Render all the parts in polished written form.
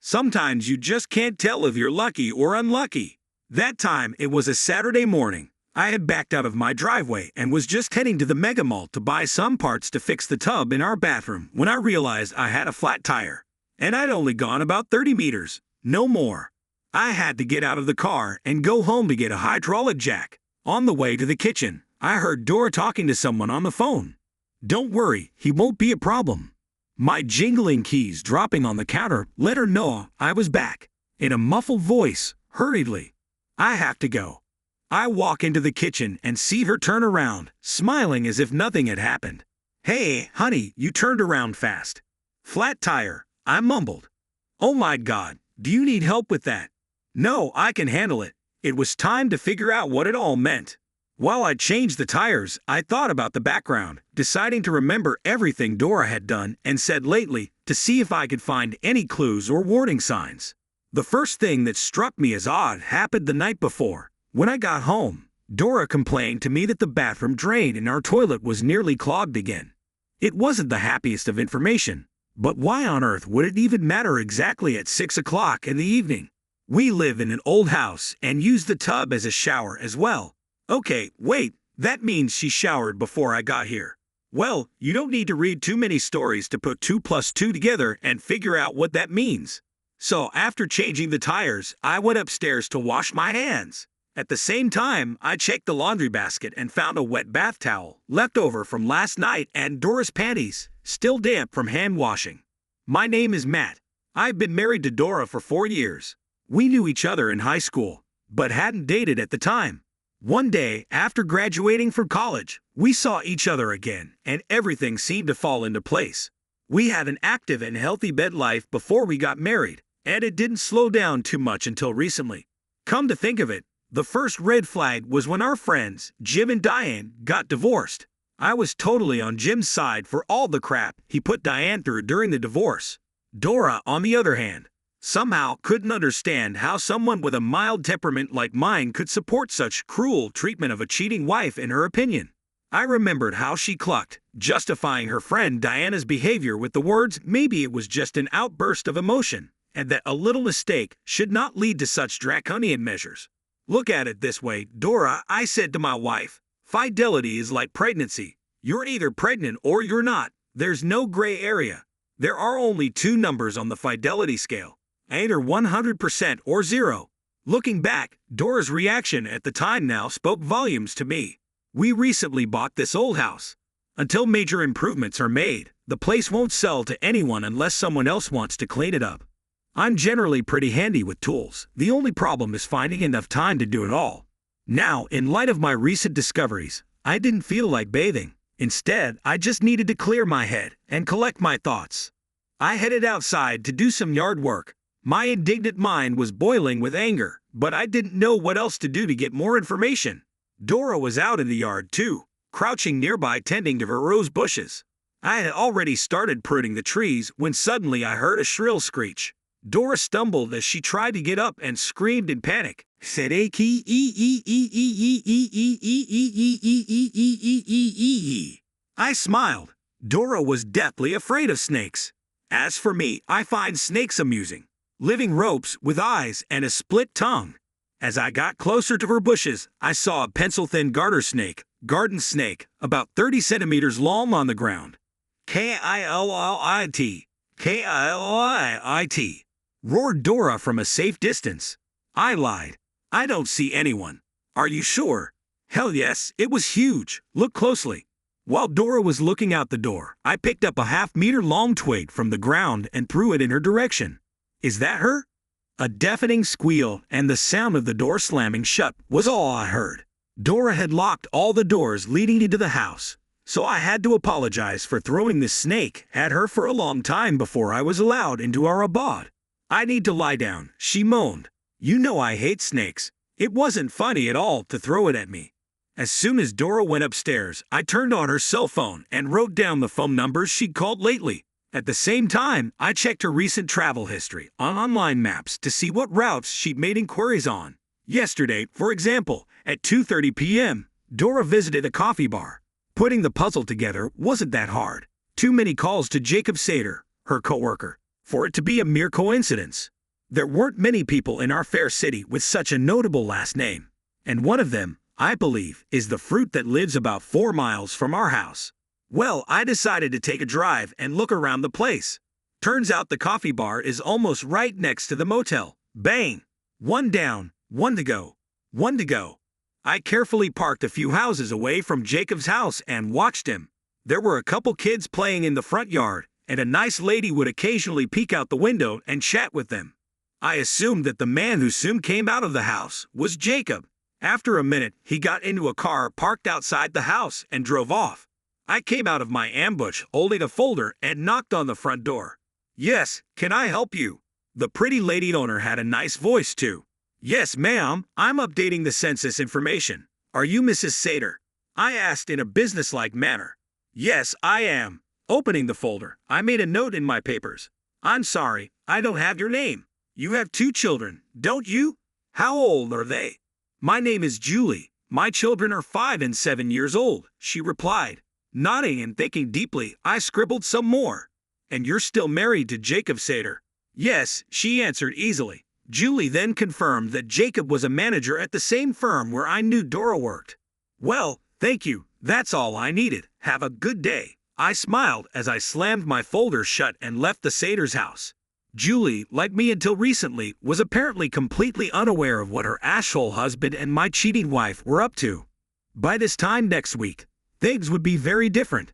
Sometimes you just can't tell if you're lucky or unlucky. That time, it was a Saturday morning. I had backed out of my driveway and was just heading to the mega mall to buy some parts to fix the tub in our bathroom when I realized I had a flat tire. And I'd only gone about 30 meters, no more. I had to get out of the car and go home to get a hydraulic jack. On the way to the kitchen, I heard Dora talking to someone on the phone. "Don't worry, he won't be a problem." My jingling keys dropping on the counter let her know I was back. In a muffled voice, hurriedly, "I have to go." I walk into the kitchen and see her turn around, smiling as if nothing had happened. "Hey, honey, you turned around fast." "Flat tire," I mumbled. "Oh my God, do you need help with that?" "No, I can handle it." It was time to figure out what it all meant. While I changed the tires, I thought about the background, deciding to remember everything Dora had done and said lately to see if I could find any clues or warning signs. The first thing that struck me as odd happened the night before. When I got home, Dora complained to me that the bathroom drain in our toilet was nearly clogged again. It wasn't the happiest of information, but why on earth would it even matter exactly at 6 o'clock in the evening? We live in an old house and use the tub as a shower as well. Okay, wait, that means she showered before I got here. Well, you don't need to read too many stories to put 2 plus 2 together and figure out what that means. So after changing the tires, I went upstairs to wash my hands. At the same time, I checked the laundry basket and found a wet bath towel left over from last night and Dora's panties, still damp from hand washing. My name is Matt. I've been married to Dora for 4 years. We knew each other in high school, but hadn't dated at the time. One day, after graduating from college, we saw each other again, and everything seemed to fall into place. We had an active and healthy bed life before we got married, and it didn't slow down too much until recently. Come to think of it, the first red flag was when our friends, Jim and Diane, got divorced. I was totally on Jim's side for all the crap he put Diane through during the divorce. Dora, on the other hand, somehow couldn't understand how someone with a mild temperament like mine could support such cruel treatment of a cheating wife in her opinion. I remembered how she clucked, justifying her friend Diana's behavior with the words maybe it was just an outburst of emotion, and that a little mistake should not lead to such draconian measures. "Look at it this way, Dora," I said to my wife. "Fidelity is like pregnancy. You're either pregnant or you're not. There's no gray area. There are only 2 numbers on the fidelity scale. Either 100% or 0. Looking back, Dora's reaction at the time now spoke volumes to me. We recently bought this old house. Until major improvements are made, the place won't sell to anyone unless someone else wants to clean it up. I'm generally pretty handy with tools. The only problem is finding enough time to do it all. Now, in light of my recent discoveries, I didn't feel like bathing. Instead, I just needed to clear my head and collect my thoughts. I headed outside to do some yard work. My indignant mind was boiling with anger, but I didn't know what else to do to get more information. Dora was out in the yard too, crouching nearby tending to her rose bushes. I had already started pruning the trees when suddenly I heard a shrill screech. Dora stumbled as she tried to get up and screamed in panic. Said I smiled. Dora was deathly afraid of snakes. As for me, I find snakes amusing. Living ropes with eyes and a split tongue. As I got closer to her bushes, I saw a pencil-thin garden snake, about 30 centimeters long on the ground. K-I-L-L-I-T, K-I-L-L-I-T, roared Dora from a safe distance. I lied. I don't see anyone. Are you sure? Hell yes, it was huge. Look closely. While Dora was looking out the door, I picked up a half-meter-long twig from the ground and threw it in her direction. Is that her? A deafening squeal and the sound of the door slamming shut was all I heard. Dora had locked all the doors leading into the house, so I had to apologize for throwing the snake at her for a long time before I was allowed into our abode. I need to lie down, she moaned. You know I hate snakes. It wasn't funny at all to throw it at me. As soon as Dora went upstairs, I turned on her cell phone and wrote down the phone numbers she'd called lately. At the same time, I checked her recent travel history on online maps to see what routes she'd made inquiries on. Yesterday, for example, at 2:30 p.m., Dora visited a coffee bar. Putting the puzzle together wasn't that hard. Too many calls to Jacob Sater, her coworker. for it to be a mere coincidence. There weren't many people in our fair city with such a notable last name, and one of them, I believe, is the fruit that lives about 4 miles from our house. Well, I decided to take a drive and look around the place. Turns out the coffee bar is almost right next to the motel. Bang! One down, one to go, one to go. I carefully parked a few houses away from Jacob's house and watched him. There were a couple kids playing in the front yard, and a nice lady would occasionally peek out the window and chat with them. I assumed that the man who soon came out of the house was Jacob. After a minute, he got into a car parked outside the house and drove off. I came out of my ambush holding a folder and knocked on the front door. "Yes, can I help you?" The pretty lady owner had a nice voice too. "Yes, ma'am, I'm updating the census information. Are you Mrs. Sater?" I asked in a businesslike manner. "Yes, I am." Opening the folder, I made a note in my papers. "I'm sorry, I don't have your name. You have 2 children, don't you? How old are they?" "My name is Julie. My children are 5 and 7 years old," she replied. Nodding and thinking deeply, I scribbled some more. "And you're still married to Jacob Sater?" "Yes," she answered easily. Julie then confirmed that Jacob was a manager at the same firm where I knew Dora worked. "Well, thank you. That's all I needed. Have a good day." I smiled as I slammed my folder shut and left the Sater's house. Julie, like me until recently, was apparently completely unaware of what her asshole husband and my cheating wife were up to. By this time next week, things would be very different.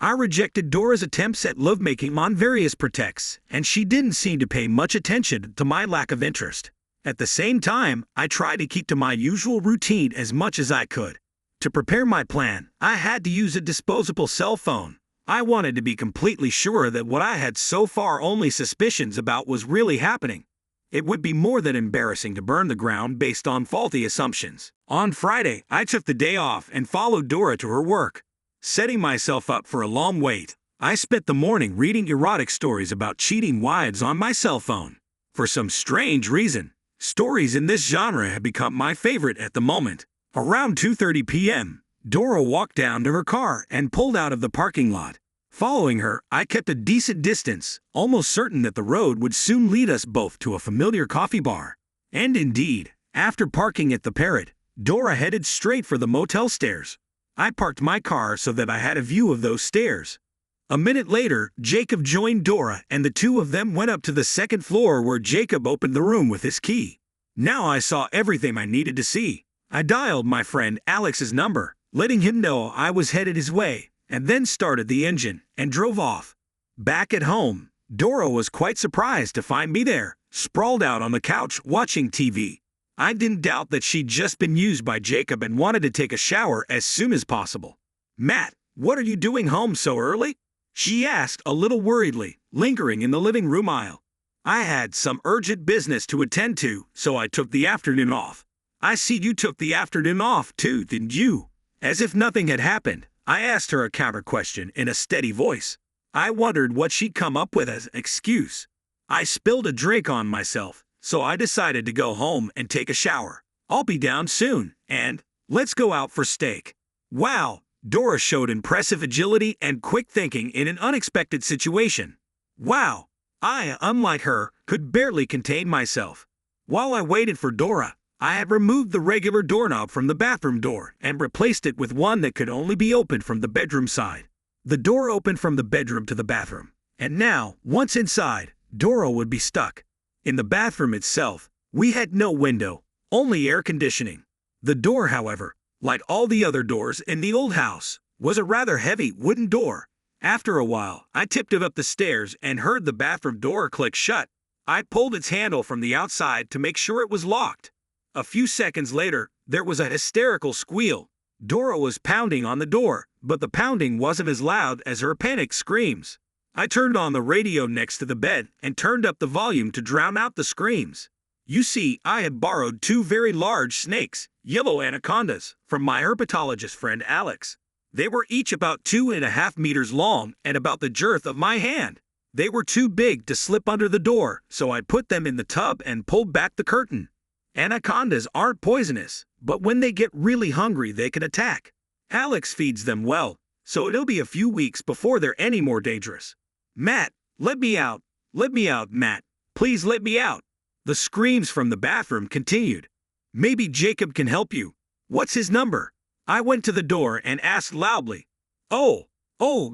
I rejected Dora's attempts at lovemaking on various pretexts, and she didn't seem to pay much attention to my lack of interest. At the same time, I tried to keep to my usual routine as much as I could. To prepare my plan, I had to use a disposable cell phone. I wanted to be completely sure that what I had so far only suspicions about was really happening. It would be more than embarrassing to burn the ground based on faulty assumptions. On Friday, I took the day off and followed Dora to her work. Setting myself up for a long wait, I spent the morning reading erotic stories about cheating wives on my cell phone. For some strange reason, stories in this genre have become my favorite at the moment. Around 2:30 p.m., Dora walked down to her car and pulled out of the parking lot. Following her, I kept a decent distance, almost certain that the road would soon lead us both to a familiar coffee bar. And indeed, after parking at the Parrot, Dora headed straight for the motel stairs. I parked my car so that I had a view of those stairs. A minute later, Jacob joined Dora and the two of them went up to the second floor where Jacob opened the room with his key. Now I saw everything I needed to see. I dialed my friend Alex's number, letting him know I was headed his way, and then started the engine and drove off. Back at home, Dora was quite surprised to find me there, sprawled out on the couch watching TV. I didn't doubt that she'd just been used by Jacob and wanted to take a shower as soon as possible. "Matt, what are you doing home so early?" she asked a little worriedly, lingering in the living room aisle. "I had some urgent business to attend to, so I took the afternoon off." "I see you took the afternoon off too, didn't you?" As if nothing had happened, I asked her a counter question in a steady voice. I wondered what she'd come up with as an excuse. "I spilled a drink on myself, so I decided to go home and take a shower. I'll be down soon, and let's go out for steak." Wow, Dora showed impressive agility and quick thinking in an unexpected situation. Wow, I, unlike her, could barely contain myself. While I waited for Dora, I had removed the regular doorknob from the bathroom door and replaced it with one that could only be opened from the bedroom side. The door opened from the bedroom to the bathroom, and now, once inside, Dora would be stuck. In the bathroom itself, we had no window, only air conditioning. The door, however, like all the other doors in the old house, was a rather heavy wooden door. After a while, I tipped it up the stairs and heard the bathroom door click shut. I pulled its handle from the outside to make sure it was locked. A few seconds later, there was a hysterical squeal. Dora was pounding on the door, but the pounding wasn't as loud as her panicked screams. I turned on the radio next to the bed and turned up the volume to drown out the screams. You see, I had borrowed 2 very large snakes, yellow anacondas, from my herpetologist friend Alex. They were each about 2.5 meters long and about the girth of my hand. They were too big to slip under the door, so I put them in the tub and pulled back the curtain. Anacondas aren't poisonous, but when they get really hungry they can attack. Alex feeds them well, so it'll be a few weeks before they're any more dangerous. "Matt, let me out. Let me out, Matt. Please let me out. The screams from the bathroom continued. Maybe Jacob can help you. What's his number? I went to the door and asked loudly. Oh,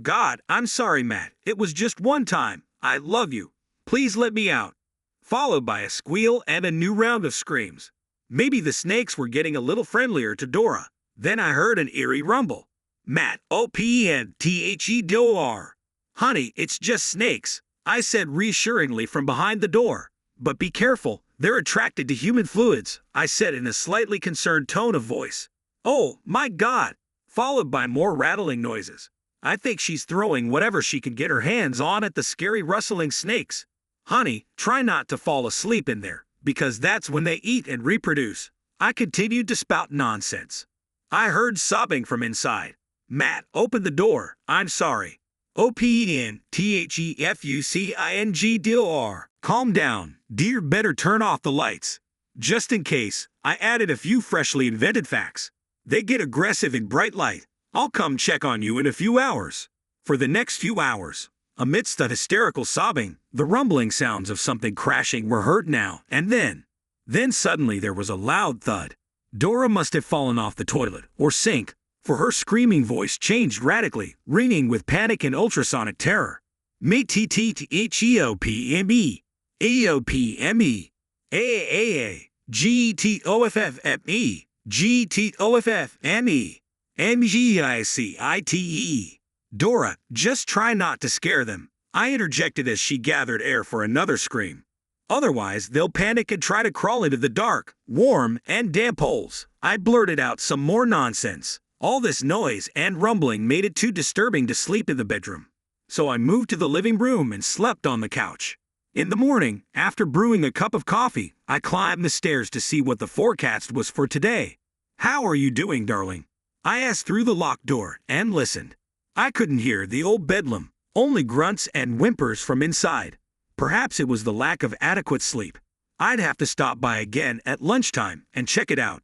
God, I'm sorry, Matt. It was just one time. I love you. Please let me out. Followed by a squeal and a new round of screams. Maybe the snakes were getting a little friendlier to Dora. Then I heard an eerie rumble. Matt, OPENTHEDOR. Honey, it's just snakes, I said reassuringly from behind the door. But be careful, they're attracted to human fluids, I said in a slightly concerned tone of voice. Oh, my God! Followed by more rattling noises. I think she's throwing whatever she can get her hands on at the scary rustling snakes. Honey, try not to fall asleep in there, because that's when they eat and reproduce. I continued to spout nonsense. I heard sobbing from inside. Matt, open the door. I'm sorry. OPENTHEFUCINGDOR. Calm down, dear. Better turn off the lights. Just in case, I added a few freshly invented facts. They get aggressive in bright light. I'll come check on you in a few hours. For the next few hours, amidst the hysterical sobbing, the rumbling sounds of something crashing were heard now and then. Then suddenly there was a loud thud. Dora must have fallen off the toilet or sink, for her screaming voice changed radically, ringing with panic and ultrasonic terror. Me TTTHEOPME, AOPME, AAA, GTOFFME, GTOFFME, MGICITE. Dora, just try not to scare them, I interjected as she gathered air for another scream. Otherwise, they'll panic and try to crawl into the dark, warm, and damp holes. I blurted out some more nonsense. All this noise and rumbling made it too disturbing to sleep in the bedroom. So I moved to the living room and slept on the couch. In the morning, after brewing a cup of coffee, I climbed the stairs to see what the forecast was for today. How are you doing, darling? I asked through the locked door and listened. I couldn't hear the old bedlam, only grunts and whimpers from inside. Perhaps it was the lack of adequate sleep. I'd have to stop by again at lunchtime and check it out.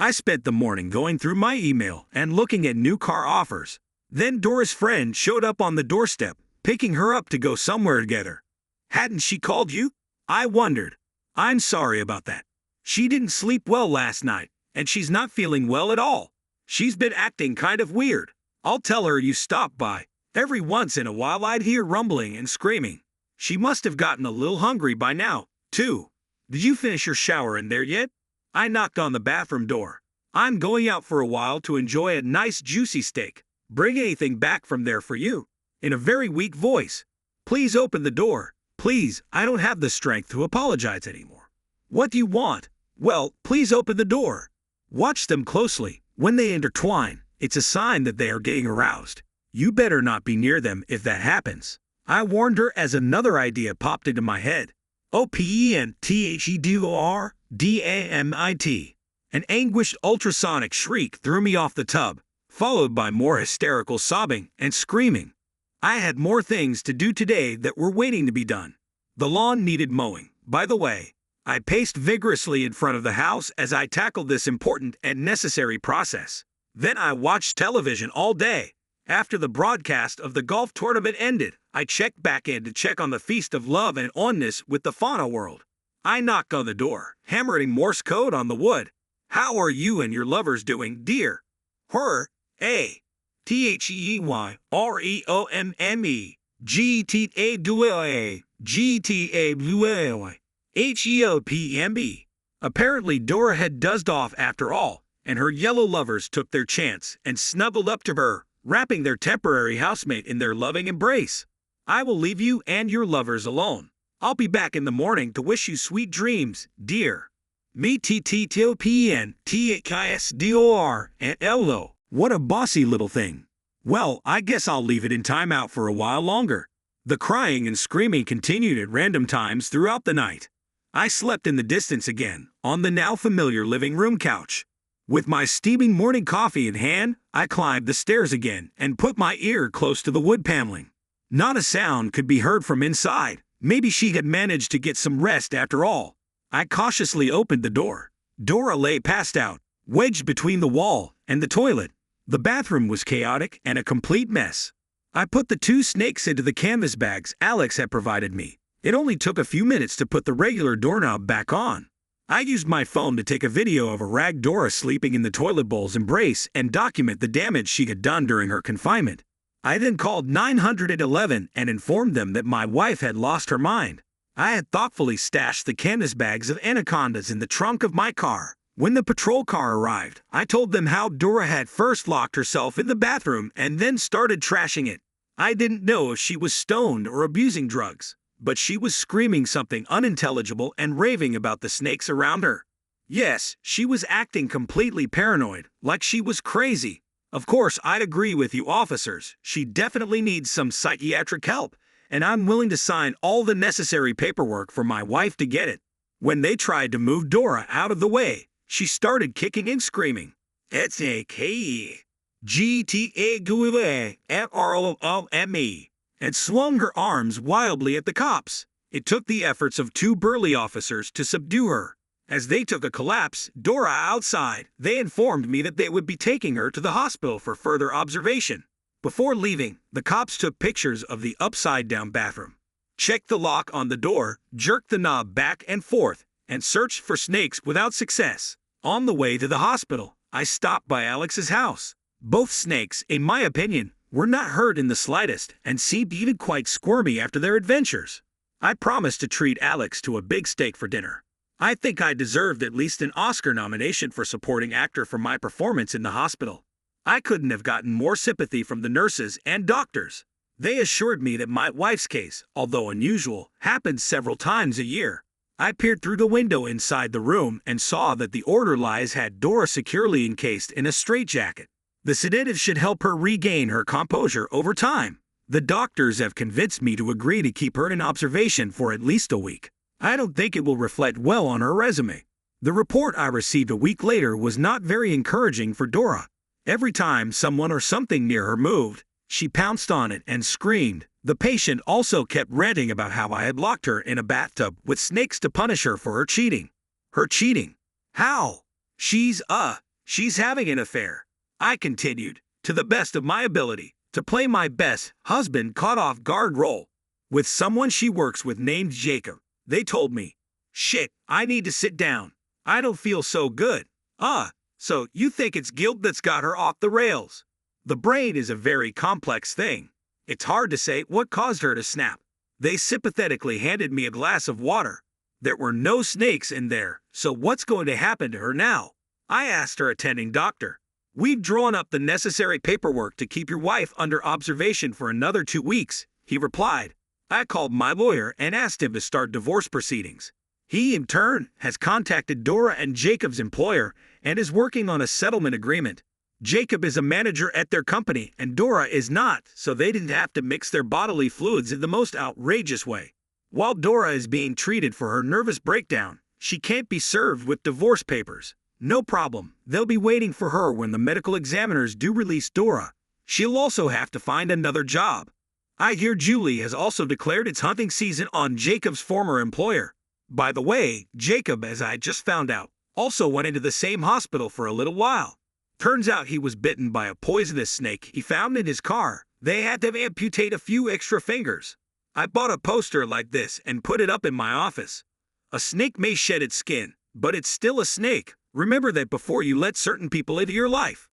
I spent the morning going through my email and looking at new car offers. Then Dora's friend showed up on the doorstep, picking her up to go somewhere together. Hadn't she called you? I wondered. I'm sorry about that. She didn't sleep well last night, and she's not feeling well at all. She's been acting kind of weird. I'll tell her you stopped by. Every once in a while I'd hear rumbling and screaming. She must have gotten a little hungry by now, too. Did you finish your shower in there yet? I knocked on the bathroom door. I'm going out for a while to enjoy a nice juicy steak. Bring anything back from there for you. In a very weak voice. Please open the door. Please, I don't have the strength to apologize anymore. What do you want? Well, please open the door. Watch them closely. When they intertwine, it's a sign that they are getting aroused. You better not be near them if that happens. I warned her as another idea popped into my head. OPENTHEDORDAMIT. An anguished ultrasonic shriek threw me off the tub, followed by more hysterical sobbing and screaming. I had more things to do today that were waiting to be done. The lawn needed mowing, by the way. I paced vigorously in front of the house as I tackled this important and necessary process. Then I watched television all day. After the broadcast of the golf tournament ended, I checked back in to check on the Feast of Love and Oneness with the Fauna World. I knocked on the door, hammering Morse code on the wood. How are you and your lovers doing, dear? Her, A. THEYREOMME, GTADUA, GTABUA, HEOPME. Apparently Dora had dozed off after all, and her yellow lovers took their chance and snuggled up to her, wrapping their temporary housemate in their loving embrace. I will leave you and your lovers alone. I'll be back in the morning to wish you sweet dreams, dear. Me TTTOPNTHISDOR and LO. What a bossy little thing. Well, I guess I'll leave it in timeout for a while longer. The crying and screaming continued at random times throughout the night. I slept in the distance again, on the now familiar living room couch. With my steaming morning coffee in hand, I climbed the stairs again and put my ear close to the wood paneling. Not a sound could be heard from inside. Maybe she had managed to get some rest after all. I cautiously opened the door. Dora lay passed out, wedged between the wall and the toilet. The bathroom was chaotic and a complete mess. I put the 2 snakes into the canvas bags Alex had provided me, It only took a few minutes to put the regular doorknob back on. I used my phone to take a video of a rag Dora sleeping in the toilet bowl's embrace and document the damage she had done during her confinement. I then called 911 and informed them that my wife had lost her mind. I had thoughtfully stashed the canvas bags of anacondas in the trunk of my car. When the patrol car arrived, I told them how Dora had first locked herself in the bathroom and then started trashing it. I didn't know if she was stoned or abusing drugs, but she was screaming something unintelligible and raving about the snakes around her. Yes, she was acting completely paranoid, like she was crazy. Of course, I'd agree with you officers, she definitely needs some psychiatric help, and I'm willing to sign all the necessary paperwork for my wife to get it. When they tried to move Dora out of the way, she started kicking and screaming, "It's a K GTAGUE," and swung her arms wildly at the cops. It took the efforts of 2 burly officers to subdue her. As they took a collapse, Dora outside, they informed me that they would be taking her to the hospital for further observation. Before leaving, the cops took pictures of the upside-down bathroom, checked the lock on the door, jerked the knob back and forth, and searched for snakes without success. On the way to the hospital, I stopped by Alex's house. Both snakes, in my opinion, were not hurt in the slightest and seemed even quite squirmy after their adventures. I promised to treat Alex to a big steak for dinner. I think I deserved at least an Oscar nomination for supporting actor for my performance in the hospital. I couldn't have gotten more sympathy from the nurses and doctors. They assured me that my wife's case, although unusual, happens several times a year. I peered through the window inside the room and saw that the orderlies had Dora securely encased in a straitjacket. The sedative should help her regain her composure over time. The doctors have convinced me to agree to keep her in observation for at least a week. I don't think it will reflect well on her resume. The report I received a week later was not very encouraging for Dora. Every time someone or something near her moved, she pounced on it and screamed. The patient also kept ranting about how I had locked her in a bathtub with snakes to punish her for her cheating. Her cheating? How? She's having an affair. I continued, to the best of my ability, to play my best husband caught off guard role. With someone she works with named Jacob, they told me, "Shit, I need to sit down. I don't feel so good." So you think it's guilt that's got her off the rails? The brain is a very complex thing. It's hard to say what caused her to snap. They sympathetically handed me a glass of water. There were no snakes in there, so what's going to happen to her now? I asked her attending doctor. "We've drawn up the necessary paperwork to keep your wife under observation for another 2 weeks, he replied. I called my lawyer and asked him to start divorce proceedings. He, in turn, has contacted Dora and Jacob's employer and is working on a settlement agreement. Jacob is a manager at their company and Dora is not, so they didn't have to mix their bodily fluids in the most outrageous way. While Dora is being treated for her nervous breakdown, she can't be served with divorce papers. No problem, they'll be waiting for her when the medical examiners do release Dora. She'll also have to find another job. I hear Julie has also declared its hunting season on Jacob's former employer. By the way, Jacob, as I just found out, also went into the same hospital for a little while. Turns out he was bitten by a poisonous snake he found in his car. They had to amputate a few extra fingers. I bought a poster like this and put it up in my office. A snake may shed its skin, but it's still a snake. Remember that before you let certain people into your life.